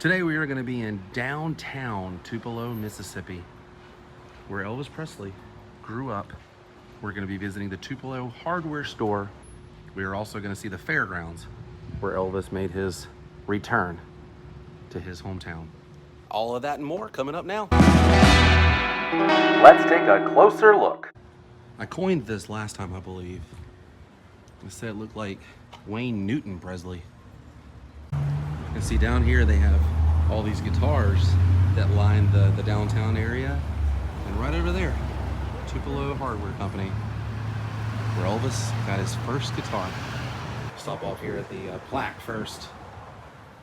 Today we are going to be in downtown Tupelo, Mississippi, where Elvis Presley grew up. We're going to be visiting the Tupelo Hardware Store. We are also going to see the fairgrounds where Elvis made his return to his hometown. All of that and more coming up now. Let's take a closer look. I coined this last time, I believe. I said it looked like Wayne Newton Presley. You can see down here they have all these guitars that line the downtown area. And right over there, Tupelo Hardware Company, where Elvis got his first guitar. Stop off here at the plaque first.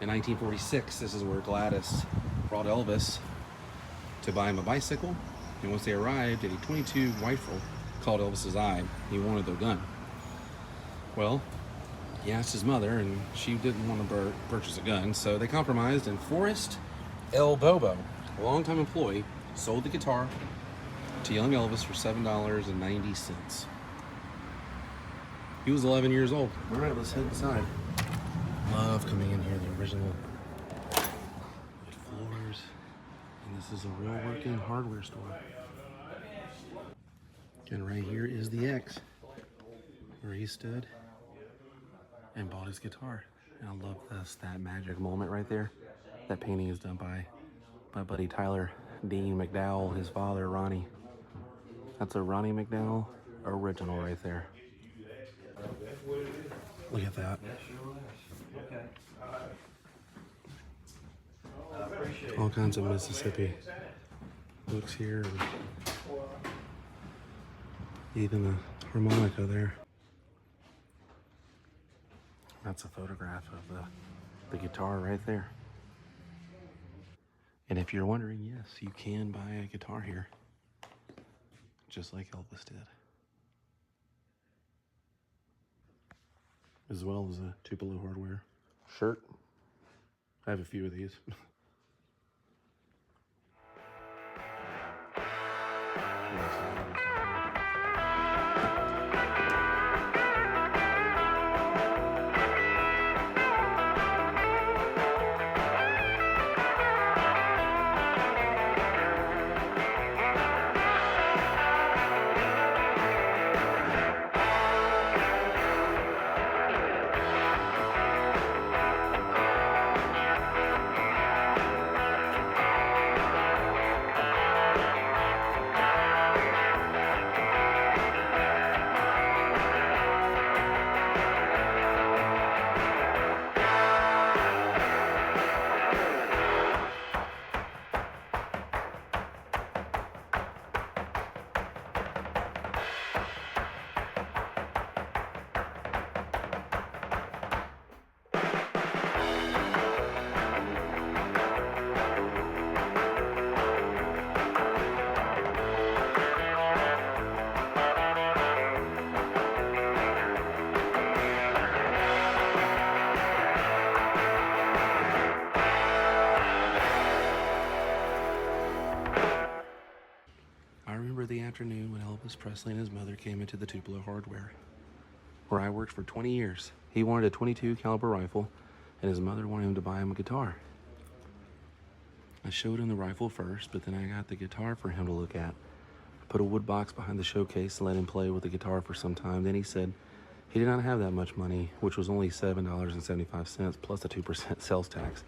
In 1946, this is where Gladys brought Elvis to buy him a bicycle. And once they arrived at a .22 rifle called Elvis's Eye, he wanted the gun. Well, he asked his mother, and she didn't want to purchase a gun, so they compromised, and Forrest L. Bobo, a longtime employee, sold the guitar to young Elvis for $7.90. He was 11 years old. All right, let's head inside. Love coming in here, the original wood floors, and this is a real working hardware store. And right here is the X, where he stood and bought his guitar. And I love that magic moment right there. That painting is done by my buddy Tyler Dean McDowell, his father Ronnie. That's a Ronnie McDowell original right there. Look at that. All kinds of Mississippi books here, and even a harmonica there. That's a photograph of the guitar right there. And if you're wondering, yes, you can buy a guitar here, just like Elvis did. As well as a Tupelo Hardware shirt. I have a few of these. The afternoon when Elvis Presley and his mother came into the Tupelo Hardware, where I worked for 20 years. He wanted a .22 caliber rifle, and his mother wanted him to buy him a guitar. I showed him the rifle first, but then I got the guitar for him to look at. Put a wood box behind the showcase and let him play with the guitar for some time. Then he said he did not have that much money, which was only $7.75 plus a 2% sales tax.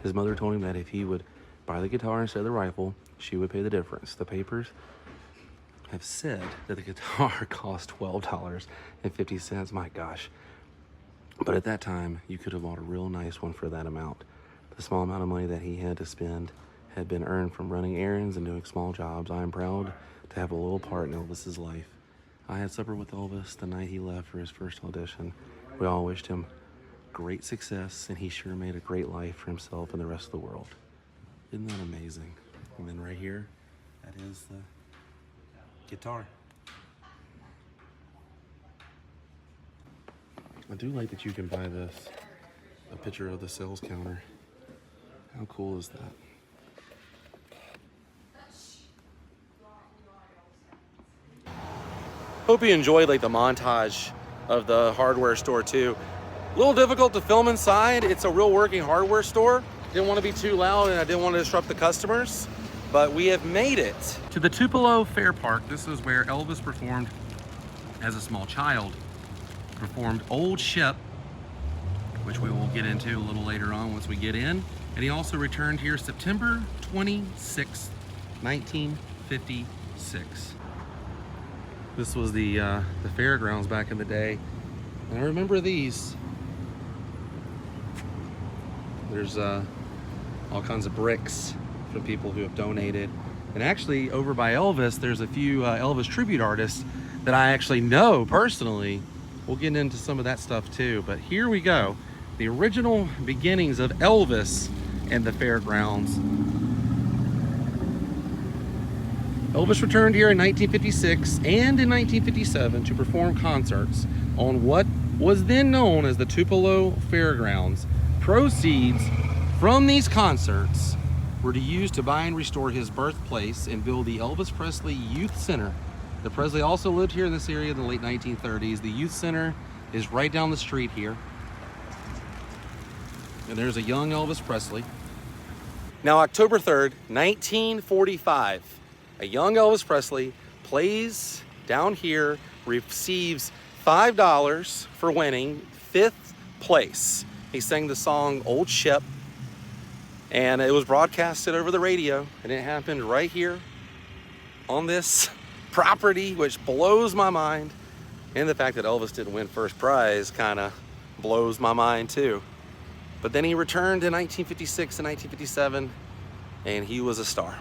His mother told him that if he would buy the guitar instead of the rifle, she would pay the difference. The papers have said that the guitar cost $12.50. My gosh. But at that time, you could have bought a real nice one for that amount. The small amount of money that he had to spend had been earned from running errands and doing small jobs. I am proud to have a little part in Elvis's life. I had supper with Elvis the night he left for his first audition. We all wished him great success, and he sure made a great life for himself and the rest of the world. Isn't that amazing? And then right here, that is the guitar. I do like that you can buy this, a picture of the sales counter. How cool is that? Hope you enjoyed like the montage of the hardware store too. A little difficult to film inside. It's a real working hardware store, Didn't want to be too loud and I didn't want to disrupt the customers, but we have made it to the Tupelo Fair Park. This is where Elvis performed as a small child. Performed Old Ship, which we will get into a little later on once we get in. And he also returned here September 26, 1956. This was the fairgrounds back in the day. And I remember these. There's all kinds of bricks from people who have donated. And actually over by Elvis, there's a few Elvis tribute artists that I actually know personally. We'll get into some of that stuff too, but here we go. The original beginnings of Elvis and the fairgrounds. Elvis returned here in 1956 and in 1957 to perform concerts on what was then known as the Tupelo Fairgrounds. Proceeds from these concerts were to use to buy and restore his birthplace and build the Elvis Presley Youth Center. The Presley also lived here in this area in the late 1930s. The Youth Center is right down the street here. And there's a young Elvis Presley. Now, October 3rd, 1945, a young Elvis Presley plays down here, receives $5 for winning 5th place. He sang the song Old Ship, and it was broadcasted over the radio, and it happened right here on this property, which blows my mind. And the fact that Elvis didn't win first prize kind of blows my mind too. But then he returned in 1956 and 1957, and he was a star.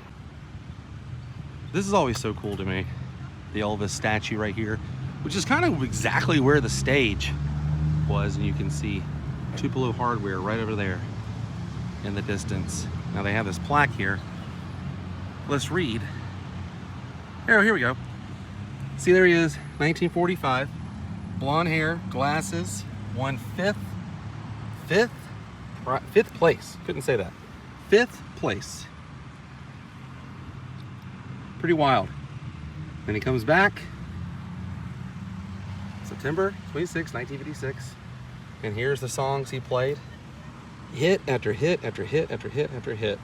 This is always so cool to me, the Elvis statue right here, which is kind of exactly where the stage was, and you can see Tupelo Hardware right over there in the distance. Now they have this plaque here. Let's read. Here we go. See, there he is, 1945. Blonde hair, glasses, won fifth place. Couldn't say that. 5th place. Pretty wild. Then he comes back September 26, 1956. And here's the songs he played. Hit after hit after hit after hit after hit.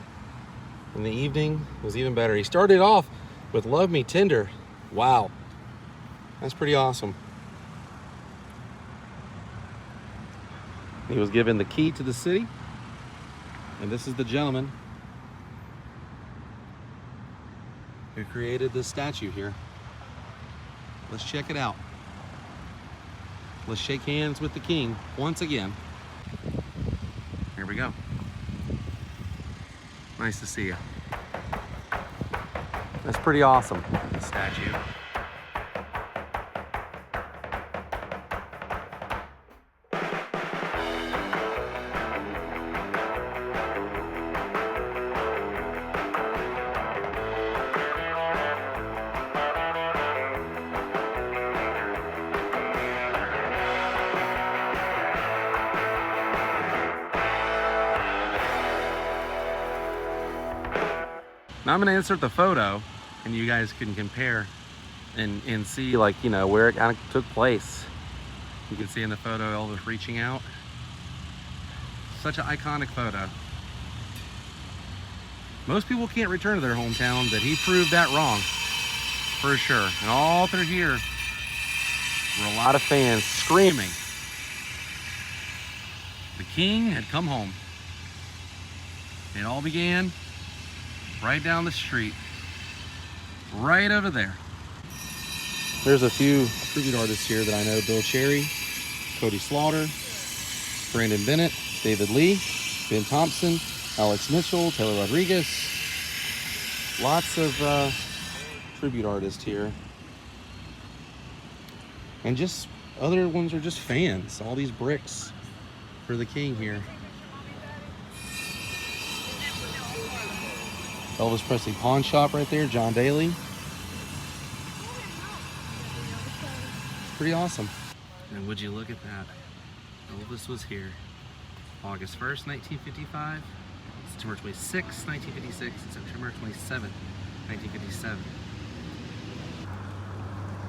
And the evening was even better. He started off with Love Me Tender. Wow. That's pretty awesome. He was given the key to the city. And this is the gentleman who created this statue here. Let's check it out. Let's shake hands with the king once again. Here we go. Nice to see you. That's pretty awesome, the statue. Now I'm gonna insert the photo and you guys can compare and see, like, you know, where it kind of took place. You can see in the photo Elvis reaching out. Such an iconic photo. Most people can't return to their hometown, but he proved that wrong, for sure. And all through here were a lot of fans screaming the king had come home. It all began right down the street, right over there. There's a few tribute artists here that I know. Bill Cherry, Cody Slaughter, Brandon Bennett, David Lee, Ben Thompson, Alex Mitchell, Taylor Rodriguez. Lots of tribute artists here. And just other ones are just fans. All these bricks for the king here. Elvis Presley Pawn Shop right there, John Daly. Pretty awesome. And would you look at that? Elvis was here August 1st, 1955, September 26, 1956, and September 27, 1957.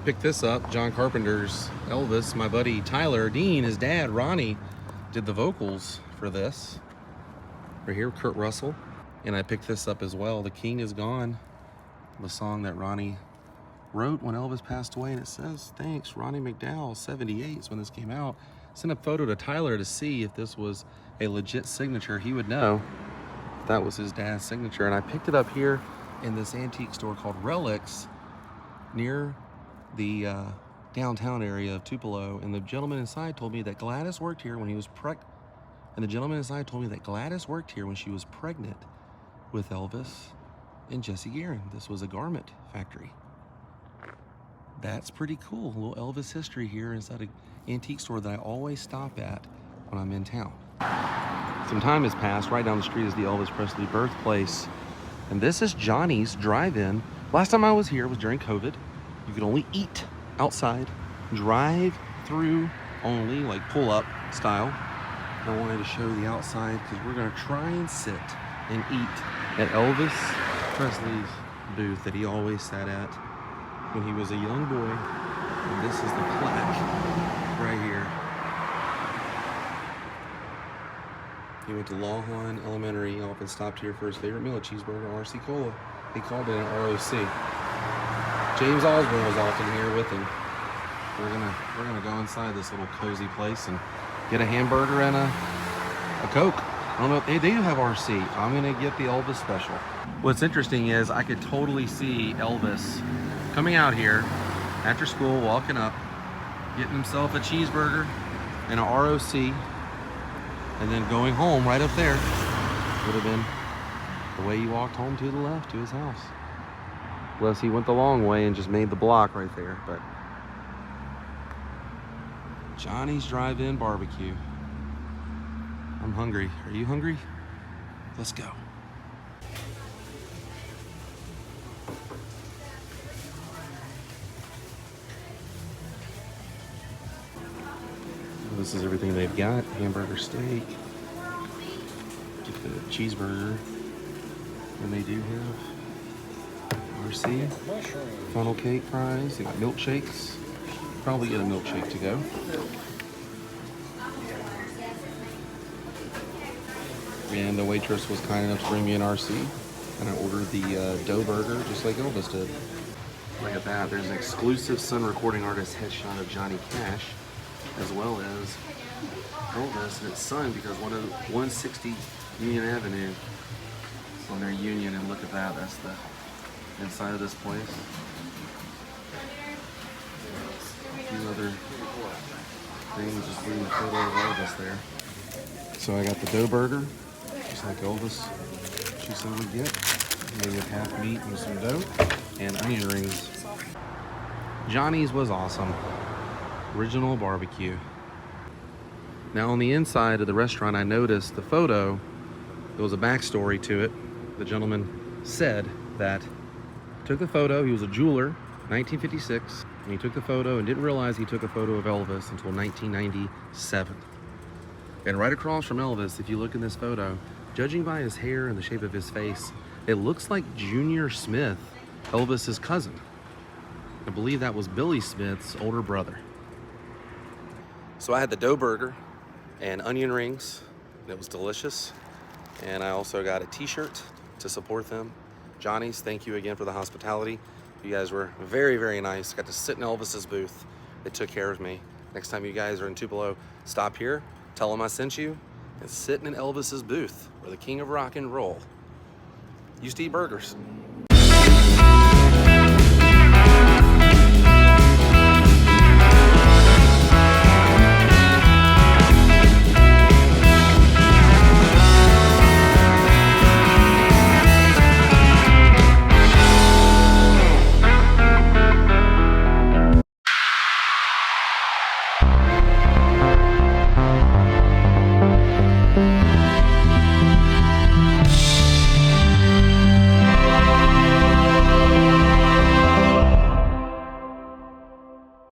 Picked this up, John Carpenter's Elvis. My buddy Tyler Dean, his dad, Ronnie, did the vocals for this. Right here, Kurt Russell. And I picked this up as well, The King Is Gone, the song that Ronnie wrote when Elvis passed away. And it says, thanks, Ronnie McDowell, 78 is when this came out. Sent a photo to Tyler to see if this was a legit signature. He would know if that was his dad's signature. And I picked it up here in this antique store called Relics near the downtown area of Tupelo. And the gentleman inside told me that Gladys worked here when he was pregnant. And the gentleman inside told me that Gladys worked here when she was pregnant with Elvis and Jesse Guerin. This was a garment factory. That's pretty cool. A little Elvis history here inside an antique store that I always stop at when I'm in town. Some time has passed. Right down the street is the Elvis Presley birthplace. And this is Johnny's Drive-In. Last time I was here was during COVID. You could only eat outside, drive through only, like pull-up style. I wanted to show the outside because we're gonna try and sit and eat at Elvis Presley's booth that he always sat at when he was a young boy. And this is the plaque right here. He went to Lawhorn Elementary. He often stopped here for his favorite meal, a cheeseburger, RC Cola. He called it an ROC. James Osborne was often here with him. We're gonna go inside this little cozy place and get a hamburger and a Coke. I don't know if they do have RC. I'm gonna get the Elvis special. What's interesting is I could totally see Elvis coming out here after school, walking up, getting himself a cheeseburger and a ROC, and then going home right up there. Would have been the way he walked home to the left to his house. Unless he went the long way and just made the block right there. But Johnny's Drive-In Barbecue. I'm hungry. Are you hungry? Let's go. This is everything they've got. Hamburger steak. Get the cheeseburger. And they do have RC. Funnel cake fries. They got milkshakes. Probably get a milkshake to go. And the waitress was kind enough to bring me an RC. And I ordered the dough burger just like Elvis did. Look at that. There's an exclusive Sun Recording Artist headshot of Johnny Cash, as well as Elvis and his son, because 160 Union Avenue on their Union. And look at that. That's the inside of this place. A few other things, just leaving the photo of Elvis there. So I got the dough burger, just like Elvis she said we'd get. Maybe with half meat and some dough and onion rings. Johnny's was awesome. Original barbecue. Now on the inside of the restaurant, I noticed the photo. There was a backstory to it. The gentleman said that took the photo. He was a jeweler, 1956, and he took the photo and didn't realize he took a photo of Elvis until 1997. And right across from Elvis, if you look in this photo, judging by his hair and the shape of his face, it looks like Junior Smith, Elvis's cousin. I believe that was Billy Smith's older brother. So I had the dough burger and onion rings, and it was delicious. And I also got a t-shirt to support them. Johnny's, thank you again for the hospitality. You guys were very, very nice. Got to sit in Elvis's booth. They took care of me. Next time you guys are in Tupelo, stop here, tell them I sent you, and sit in Elvis's booth. We're the king of rock and roll. Used to eat burgers.